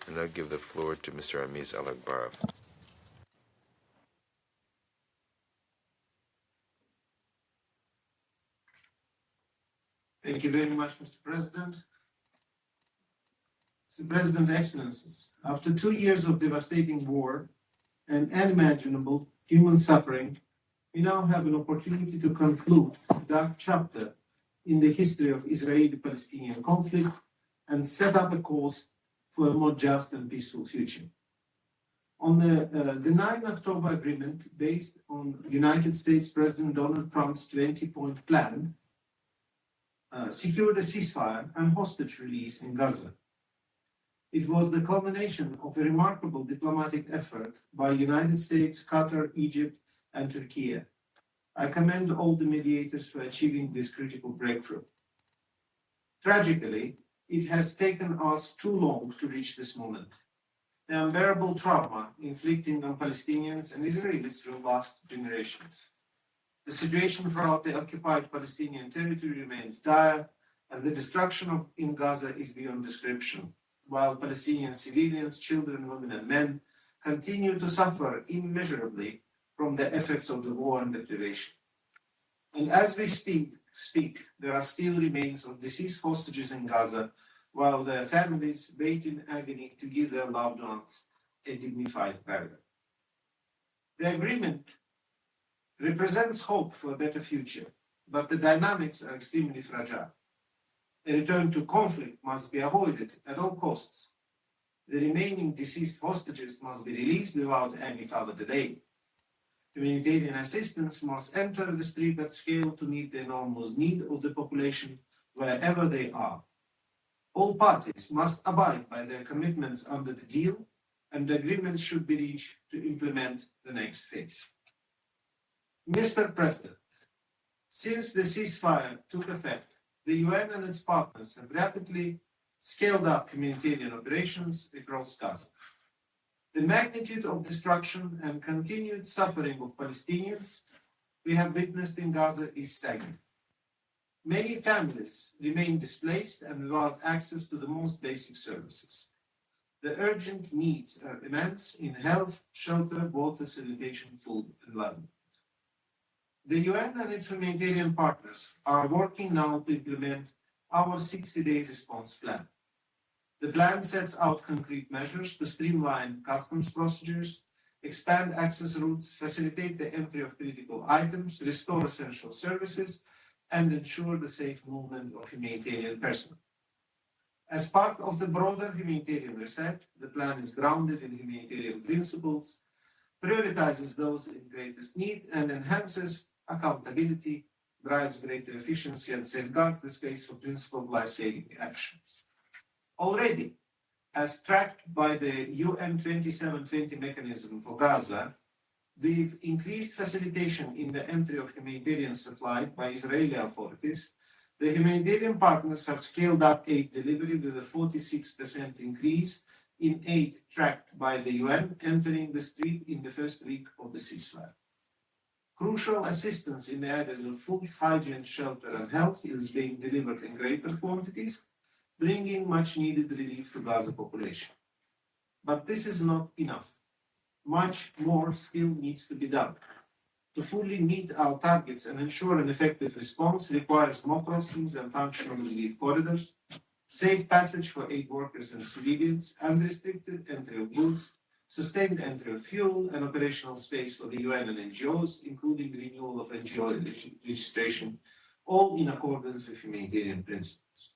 And I'll give the floor to Mr. Ramiz Alakbarov. Thank you very much, Mr. President. Mr. President, Excellencies, after 2 years of devastating war and unimaginable human suffering, we now have an opportunity to conclude a dark chapter in the history of Israeli-Palestinian conflict and set up a course for a more just and peaceful future. On the 9 October agreement, based on United States President Donald Trump's 20-point plan, secured a ceasefire and hostage release in Gaza. It was the culmination of a remarkable diplomatic effort by United States, Qatar, Egypt, and Turkey. I commend all the mediators for achieving this critical breakthrough. Tragically, it has taken us too long to reach this moment. The unbearable trauma inflicted on Palestinians and Israelis through last generations. The situation throughout the occupied Palestinian territory remains dire, and the destruction in Gaza is beyond description, while Palestinian civilians, children, women, and men continue to suffer immeasurably from the effects of the war and deprivation. And as we speak, there are still remains of deceased hostages in Gaza, while their families wait in agony to give their loved ones a dignified burial. The agreement represents hope for a better future, but the dynamics are extremely fragile. A return to conflict must be avoided at all costs. The remaining deceased hostages must be released without any further delay. Humanitarian assistance must enter the street at scale to meet the enormous need of the population wherever they are. All parties must abide by their commitments under the deal, and agreements should be reached to implement the next phase. Mr. President, since the ceasefire took effect, the UN and its partners have rapidly scaled up humanitarian operations across Gaza. The magnitude of destruction and continued suffering of Palestinians we have witnessed in Gaza is staggering. Many families remain displaced and without access to the most basic services. The urgent needs are immense in health, shelter, water, sanitation, food, and livelihood. The UN and its humanitarian partners are working now to implement our 60-day response plan. The plan sets out concrete measures to streamline customs procedures, expand access routes, facilitate the entry of critical items, restore essential services, and ensure the safe movement of humanitarian personnel. As part of the broader humanitarian reset, the plan is grounded in humanitarian principles, prioritizes those in greatest need, and enhances accountability, drives greater efficiency, and safeguards the space for principled life-saving actions. Already, as tracked by the UN 2720 mechanism for Gaza, we've increased facilitation in the entry of humanitarian supply by Israeli authorities. The humanitarian partners have scaled up aid delivery with a 46% increase in aid tracked by the UN entering the street in the first week of the ceasefire. Crucial assistance in the areas of food, hygiene, shelter, and health is being delivered in greater quantities, bringing much-needed relief to Gaza population. But this is not enough. Much more still needs to be done. To fully meet our targets and ensure an effective response requires more crossings and functional relief corridors, safe passage for aid workers and civilians, unrestricted entry of goods, sustained entry of fuel, and operational space for the UN and NGOs, including renewal of NGO registration, all in accordance with humanitarian principles.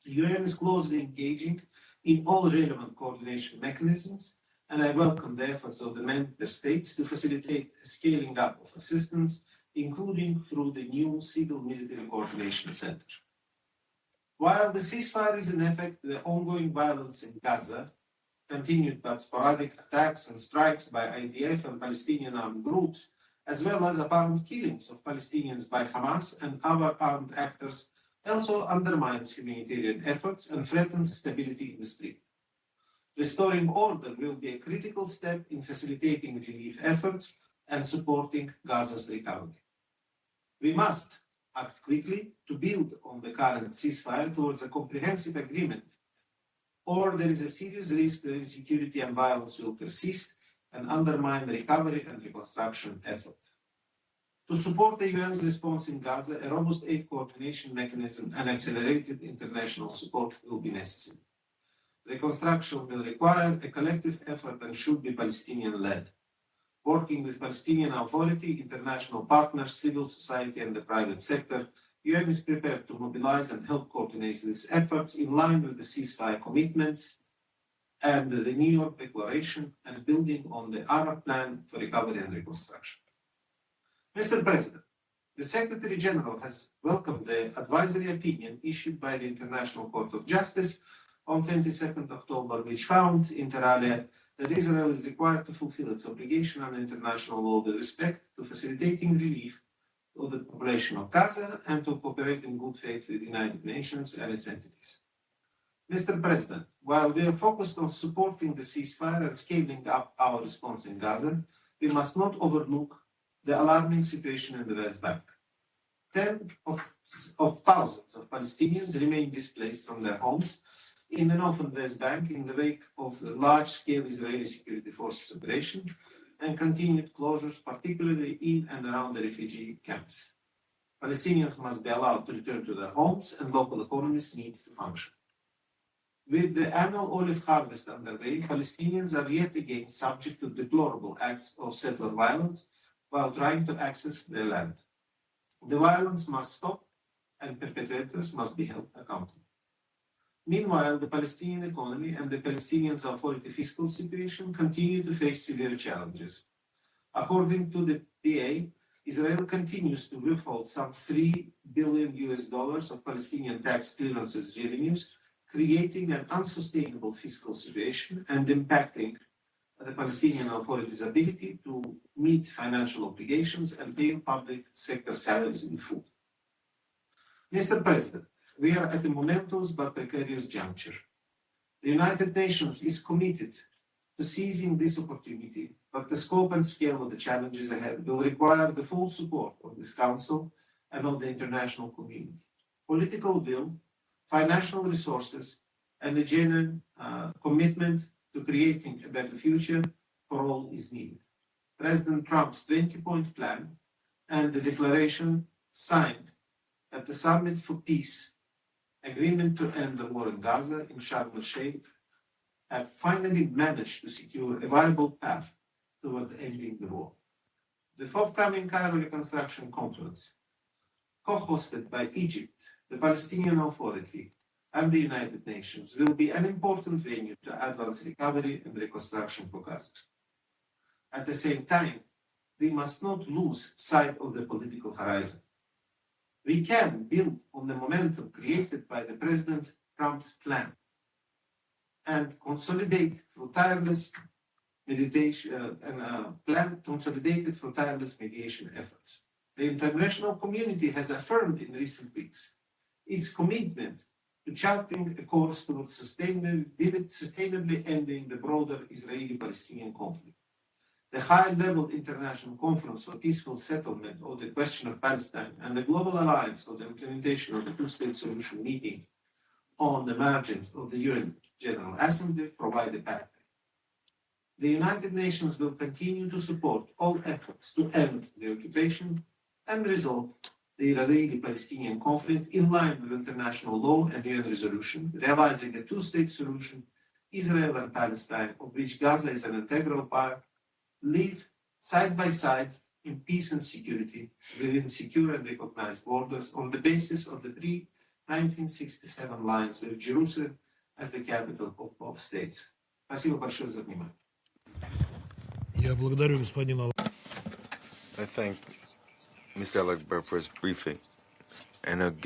The UN is closely engaging in all relevant coordination mechanisms, and I welcome the efforts of the member states to facilitate a scaling up of assistance, including through the new Civil-Military Coordination Center. While the ceasefire is in effect, the ongoing violence in Gaza, continued but sporadic attacks and strikes by IDF and Palestinian armed groups, as well as apparent killings of Palestinians by Hamas and other armed actors, also undermines humanitarian efforts and threatens stability in the street. Restoring order will be a critical step in facilitating relief efforts and supporting Gaza's recovery. We must act quickly to build on the current ceasefire towards a comprehensive agreement. or there is a serious risk that insecurity and violence will persist and undermine the recovery and reconstruction effort. To support the UN's response in Gaza, a robust aid coordination mechanism and accelerated international support will be necessary. Reconstruction will require a collective effort and should be Palestinian-led. Working with Palestinian Authority, international partners, civil society, and the private sector, UN is prepared to mobilize and help coordinate these efforts in line with the ceasefire commitments and the New York Declaration and building on the Arab Plan for Recovery and Reconstruction. Mr. President, the Secretary General has welcomed the advisory opinion issued by the International Court of Justice on 22nd October, which found, inter alia, that Israel is required to fulfill its obligation under international law with respect to facilitating relief of the population of Gaza and to cooperate in good faith with the United Nations and its entities. Mr. President, while we are focused on supporting the ceasefire and scaling up our response in Gaza, we must not overlook the alarming situation in the West Bank. Tens of thousands of Palestinians remain displaced from their homes in the northern West Bank in the wake of the large-scale Israeli security forces operation and continued closures, particularly in and around the refugee camps. Palestinians must be allowed to return to their homes and local economies need to function. With the annual olive harvest underway, Palestinians are yet again subject to deplorable acts of settler violence while trying to access their land. The violence must stop and perpetrators must be held accountable. Meanwhile, the Palestinian economy and the Palestinian Authority fiscal situation continue to face severe challenges. According to the PA, Israel continues to withhold some $3 billion of Palestinian tax clearances revenues, creating an unsustainable fiscal situation and impacting the Palestinian Authority's ability to meet financial obligations and pay public sector salaries in full. Mr. President, we are at a momentous but precarious juncture. The United Nations is committed to seizing this opportunity, but the scope and scale of the challenges ahead will require the full support of this Council and of the international community. Political will, financial resources, and a genuine commitment to creating a better future for all is needed. President Trump's 20-point plan and the declaration signed at the Summit for Peace, agreement to end the war in Gaza in Sharm el-Sheikh, have finally managed to secure a viable path towards ending the war. The forthcoming Cairo Reconstruction Conference, co-hosted by Egypt, the Palestinian Authority, and the United Nations, will be an important venue to advance recovery and reconstruction for Gaza. At the same time, we must not lose sight of the political horizon. We can build on the momentum created by the President Trump's plan and consolidate through tireless mediation efforts. The international community has affirmed in recent weeks its commitment to charting a course towards sustainably ending the broader Israeli-Palestinian conflict. The high-level international conference on peaceful settlement of the question of Palestine and the Global Alliance for the implementation of the two-state solution meeting on the margins of the UN General Assembly provide a pathway. The United Nations will continue to support all efforts to end the occupation and resolve the Israeli-Palestinian conflict in line with international law and UN resolution, realizing a two-state solution, Israel and Palestine, of which Gaza is an integral part, live side by side in peace and security within secure and recognized borders on the basis of the pre-1967 lines with Jerusalem as the capital of both states. Спасибо большое за внимание. Я благодарю господина. I thank Mr. Alakbarov for his briefing and I'll give